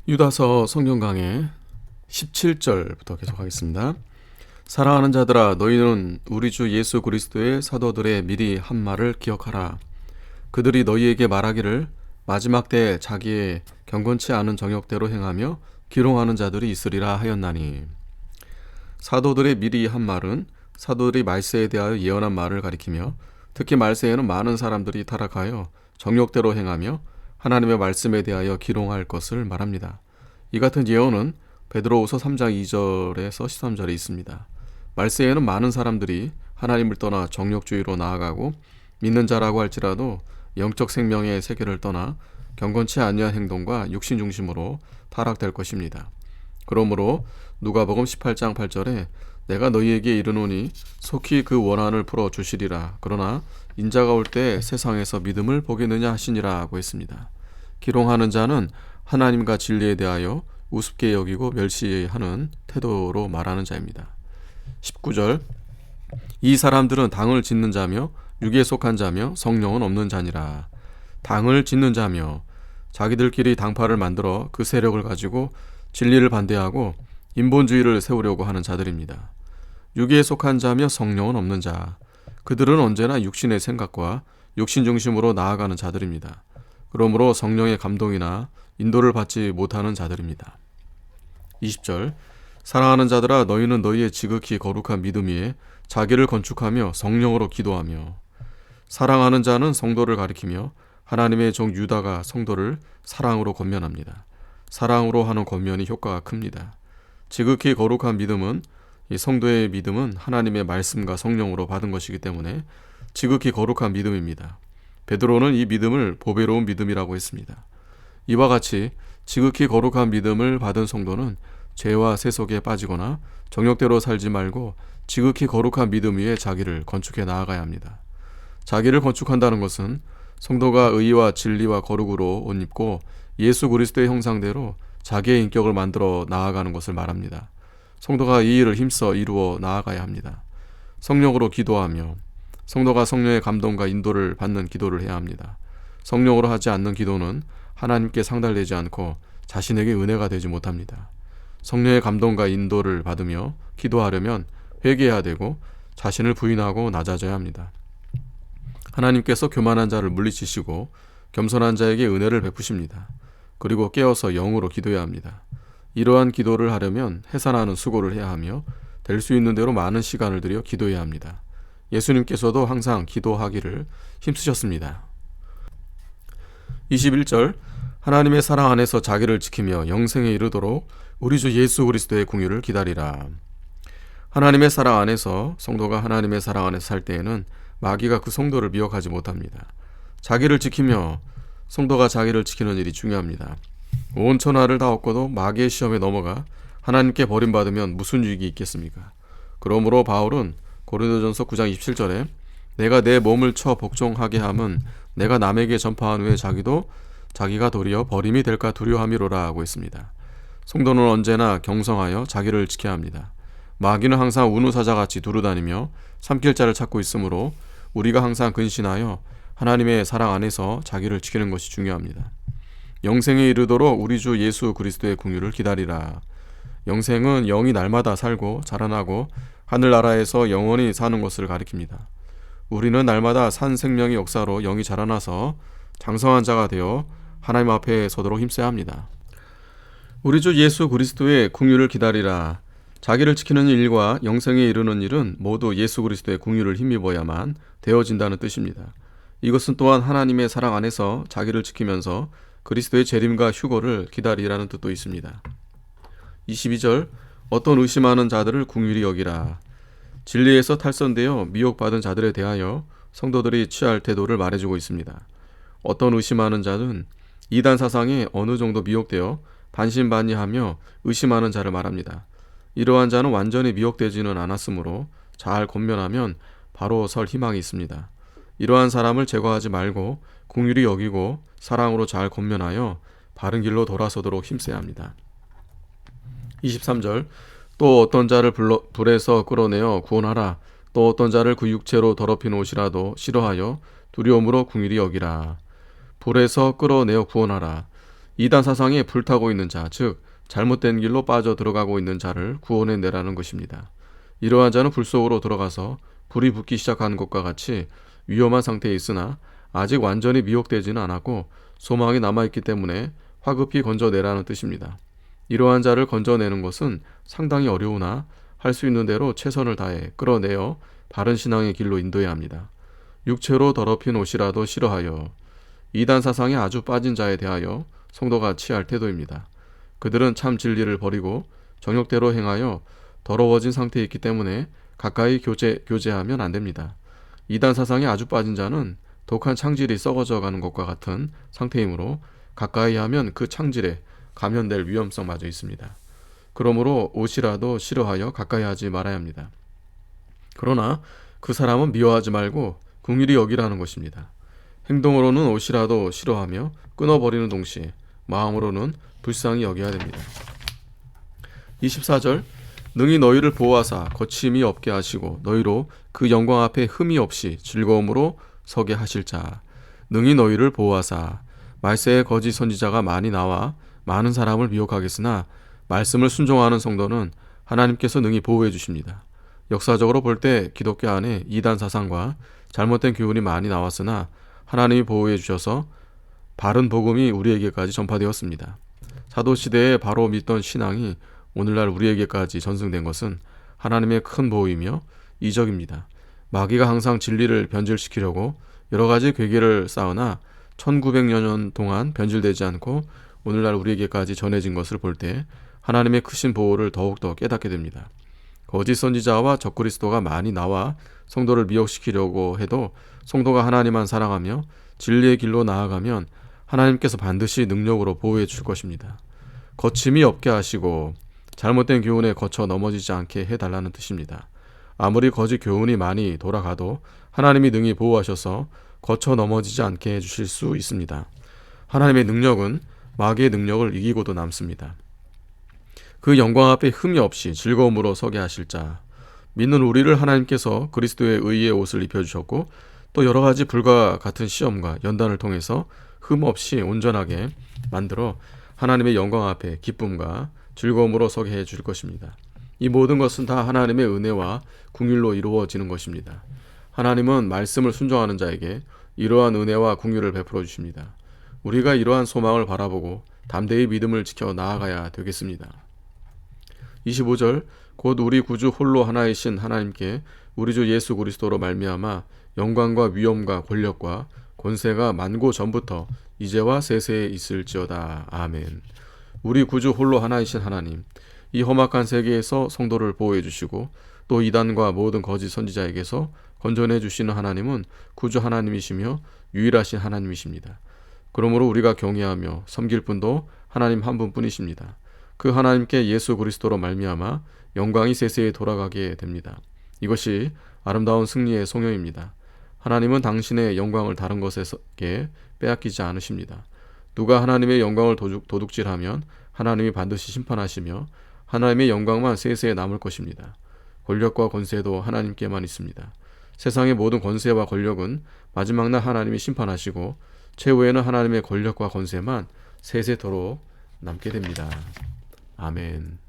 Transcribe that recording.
유다서 성경 강해 17절부터 계속하겠습니다. 사랑하는 자들아, 너희는 우리 주 예수 그리스도의 사도들의 미리 한 말을 기억하라. 그들이 너희에게 말하기를 마지막 때에 자기의 경건치 않은 정욕대로 행하며 기롱하는 자들이 있으리라 하였나니. 사도들의 미리 한 말은 사도들이 말세에 대하여 예언한 말을 가리키며, 특히 말세에는 많은 사람들이 타락하여 정욕대로 행하며 하나님의 말씀에 대하여 기롱할 것을 말합니다. 이 같은 예언은 베드로후서 3장 2절에서 13절에 있습니다. 말세에는 많은 사람들이 하나님을 떠나 정욕주의로 나아가고, 믿는 자라고 할지라도 영적 생명의 세계를 떠나 경건치 아니한 행동과 육신 중심으로 타락될 것입니다. 그러므로 누가복음 18장 8절에 내가 너희에게 이르노니 속히 그 원한을 풀어 주시리라. 그러나 인자가 올 때 세상에서 믿음을 보겠느냐 하시니라 하고 했습니다. 기롱하는 자는 하나님과 진리에 대하여 우습게 여기고 멸시하는 태도로 말하는 자입니다. 19절 이 사람들은 당을 짓는 자며 육에 속한 자며 성령은 없는 자니라. 당을 짓는 자며 자기들끼리 당파를 만들어 그 세력을 가지고 진리를 반대하고 인본주의를 세우려고 하는 자들입니다. 육에 속한 자며 성령은 없는 자, 그들은 언제나 육신의 생각과 육신 중심으로 나아가는 자들입니다. 그러므로 성령의 감동이나 인도를 받지 못하는 자들입니다. 20절 사랑하는 자들아, 너희는 너희의 지극히 거룩한 믿음 위에 자기를 건축하며 성령으로 기도하며. 사랑하는 자는 성도를 가리키며 하나님의 종 유다가 성도를 사랑으로 권면합니다. 사랑으로 하는 권면이 효과가 큽니다. 지극히 거룩한 믿음은, 이 성도의 믿음은 하나님의 말씀과 성령으로 받은 것이기 때문에 지극히 거룩한 믿음입니다. 베드로는 이 믿음을 보배로운 믿음이라고 했습니다. 이와 같이 지극히 거룩한 믿음을 받은 성도는 죄와 세속에 빠지거나 정욕대로 살지 말고 지극히 거룩한 믿음 위에 자기를 건축해 나아가야 합니다. 자기를 건축한다는 것은 성도가 의와 진리와 거룩으로 옷 입고 예수 그리스도의 형상대로 자기의 인격을 만들어 나아가는 것을 말합니다. 성도가 이 일을 힘써 이루어 나아가야 합니다. 성령으로 기도하며, 성도가 성령의 감동과 인도를 받는 기도를 해야 합니다. 성령으로 하지 않는 기도는 하나님께 상달되지 않고 자신에게 은혜가 되지 못합니다. 성령의 감동과 인도를 받으며 기도하려면 회개해야 되고 자신을 부인하고 낮아져야 합니다. 하나님께서 교만한 자를 물리치시고 겸손한 자에게 은혜를 베푸십니다. 그리고 깨어서 영으로 기도해야 합니다. 이러한 기도를 하려면 해산하는 수고를 해야 하며 될 수 있는 대로 많은 시간을 들여 기도해야 합니다. 예수님께서도 항상 기도하기를 힘쓰셨습니다. 21절 하나님의 사랑 안에서 자기를 지키며 영생에 이르도록 우리 주 예수 그리스도의 궁유를 기다리라. 하나님의 사랑 안에서, 성도가 하나님의 사랑 안에서 살 때에는 마귀가 그 성도를 미혹하지 못합니다. 자기를 지키며, 성도가 자기를 지키는 일이 중요합니다. 온 천하를 다 얻고도 마귀의 시험에 넘어가 하나님께 버림받으면 무슨 유익이 있겠습니까? 그러므로 바울은 고린도전서 9장 27절에 내가 내 몸을 쳐 복종하게 함은 내가 남에게 전파한 후에 자기가 도리어 버림이 될까 두려움이로라 하고 있습니다. 성도는 언제나 경성하여 자기를 지켜야 합니다. 마귀는 항상 운우사자같이 두루다니며 삼킬 자를 찾고 있으므로 우리가 항상 근신하여 하나님의 사랑 안에서 자기를 지키는 것이 중요합니다. 영생에 이르도록 우리 주 예수 그리스도의 궁유를 기다리라. 영생은 영이 날마다 살고 자라나고 하늘나라에서 영원히 사는 것을 가리킵니다. 우리는 날마다 산 생명의 역사로 영이 자라나서 장성한 자가 되어 하나님 앞에 서도록 힘써야 합니다. 우리 주 예수 그리스도의 궁유를 기다리라. 자기를 지키는 일과 영생에 이르는 일은 모두 예수 그리스도의 궁유를 힘입어야만 되어진다는 뜻입니다. 이것은 또한 하나님의 사랑 안에서 자기를 지키면서 그리스도의 재림과 휴거를 기다리라는 뜻도 있습니다. 22절 어떤 의심하는 자들을 궁휼히 여기라. 진리에서 탈선되어 미혹받은 자들에 대하여 성도들이 취할 태도를 말해주고 있습니다. 어떤 의심하는 자는 이단 사상에 어느 정도 미혹되어 반신반의하며 의심하는 자를 말합니다. 이러한 자는 완전히 미혹되지는 않았으므로 잘 권면하면 바로 설 희망이 있습니다. 이러한 사람을 제거하지 말고 긍휼히 여기고 사랑으로 잘 권면하여 바른 길로 돌아서도록 힘써야 합니다. 23절 또 어떤 자를 불에서 끌어내어 구원하라. 또 어떤 자를 그 육체로 더럽힌 옷이라도 싫어하여 두려움으로 긍휼히 여기라. 불에서 끌어내어 구원하라. 이단 사상에 불타고 있는 자, 즉 잘못된 길로 빠져 들어가고 있는 자를 구원해 내라는 것입니다. 이러한 자는 불 속으로 들어가서 불이 붙기 시작한 것과 같이 위험한 상태에 있으나 아직 완전히 미혹되지는 않았고 소망이 남아있기 때문에 화급히 건져내라는 뜻입니다. 이러한 자를 건져내는 것은 상당히 어려우나 할 수 있는 대로 최선을 다해 끌어내어 바른 신앙의 길로 인도해야 합니다. 육체로 더럽힌 옷이라도 싫어하여 이단 사상에 아주 빠진 자에 대하여 성도가 취할 태도입니다. 그들은 참 진리를 버리고 정욕대로 행하여 더러워진 상태에 있기 때문에 가까이 교제하면 안 됩니다. 이단 사상에 아주 빠진 자는 독한 창질이 썩어져 가는 것과 같은 상태이므로 가까이 하면 그 창질에 감염될 위험성마저 있습니다. 그러므로 옷이라도 싫어하여 가까이 하지 말아야 합니다. 그러나 그 사람은 미워하지 말고 긍휼히 여기라는 것입니다. 행동으로는 옷이라도 싫어하며 끊어버리는 동시에 마음으로는 불쌍히 여겨야 됩니다. 24절 능히 너희를 보호하사 거침이 없게 하시고 너희로 그 영광 앞에 흠이 없이 즐거움으로 서게 하실 자. 능히 너희를 보호하사. 말세에 거짓 선지자가 많이 나와 많은 사람을 미혹하겠으나 말씀을 순종하는 성도는 하나님께서 능히 보호해 주십니다. 역사적으로 볼 때 기독교 안에 이단 사상과 잘못된 교훈이 많이 나왔으나 하나님이 보호해 주셔서 바른 복음이 우리에게까지 전파되었습니다. 사도시대에 바로 믿던 신앙이 오늘날 우리에게까지 전승된 것은 하나님의 큰 보호이며 이적입니다. 마귀가 항상 진리를 변질시키려고 여러 가지 괴계를 쌓으나 1900여 년 동안 변질되지 않고 오늘날 우리에게까지 전해진 것을 볼 때 하나님의 크신 보호를 더욱더 깨닫게 됩니다. 거짓 선지자와 적그리스도가 많이 나와 성도를 미혹시키려고 해도 성도가 하나님만 사랑하며 진리의 길로 나아가면 하나님께서 반드시 능력으로 보호해 줄 것입니다. 거침이 없게 하시고 잘못된 교훈에 거쳐 넘어지지 않게 해달라는 뜻입니다. 아무리 거짓 교훈이 많이 돌아가도 하나님이 능히 보호하셔서 거쳐 넘어지지 않게 해주실 수 있습니다. 하나님의 능력은 마귀의 능력을 이기고도 남습니다. 그 영광 앞에 흠이 없이 즐거움으로 서게 하실 자. 믿는 우리를 하나님께서 그리스도의 의의 옷을 입혀주셨고 또 여러 가지 불과 같은 시험과 연단을 통해서 흠 없이 온전하게 만들어 하나님의 영광 앞에 기쁨과 즐거움으로 서게 해줄 것입니다. 이 모든 것은 다 하나님의 은혜와 긍휼로 이루어지는 것입니다. 하나님은 말씀을 순종하는 자에게 이러한 은혜와 긍휼을 베풀어 주십니다. 우리가 이러한 소망을 바라보고 담대히 믿음을 지켜 나아가야 되겠습니다. 25절 곧 우리 구주 홀로 하나이신 하나님께 우리 주 예수 그리스도로 말미암아 영광과 위엄과 권력과 권세가 만고 전부터 이제와 세세에 있을지어다. 아멘. 우리 구주 홀로 하나이신 하나님, 이 험악한 세계에서 성도를 보호해 주시고 또 이단과 모든 거짓 선지자에게서 건져내 주시는 하나님은 구주 하나님이시며 유일하신 하나님이십니다. 그러므로 우리가 경외하며 섬길 분도 하나님 한 분뿐이십니다. 그 하나님께 예수 그리스도로 말미암아 영광이 세세에 돌아가게 됩니다. 이것이 아름다운 승리의 송영입니다. 하나님은 당신의 영광을 다른 것에게 빼앗기지 않으십니다. 누가 하나님의 영광을 도둑질하면 하나님이 반드시 심판하시며 하나님의 영광만 세세에 남을 것입니다. 권력과 권세도 하나님께만 있습니다. 세상의 모든 권세와 권력은 마지막 날 하나님이 심판하시고 최후에는 하나님의 권력과 권세만 세세토록 남게 됩니다. 아멘.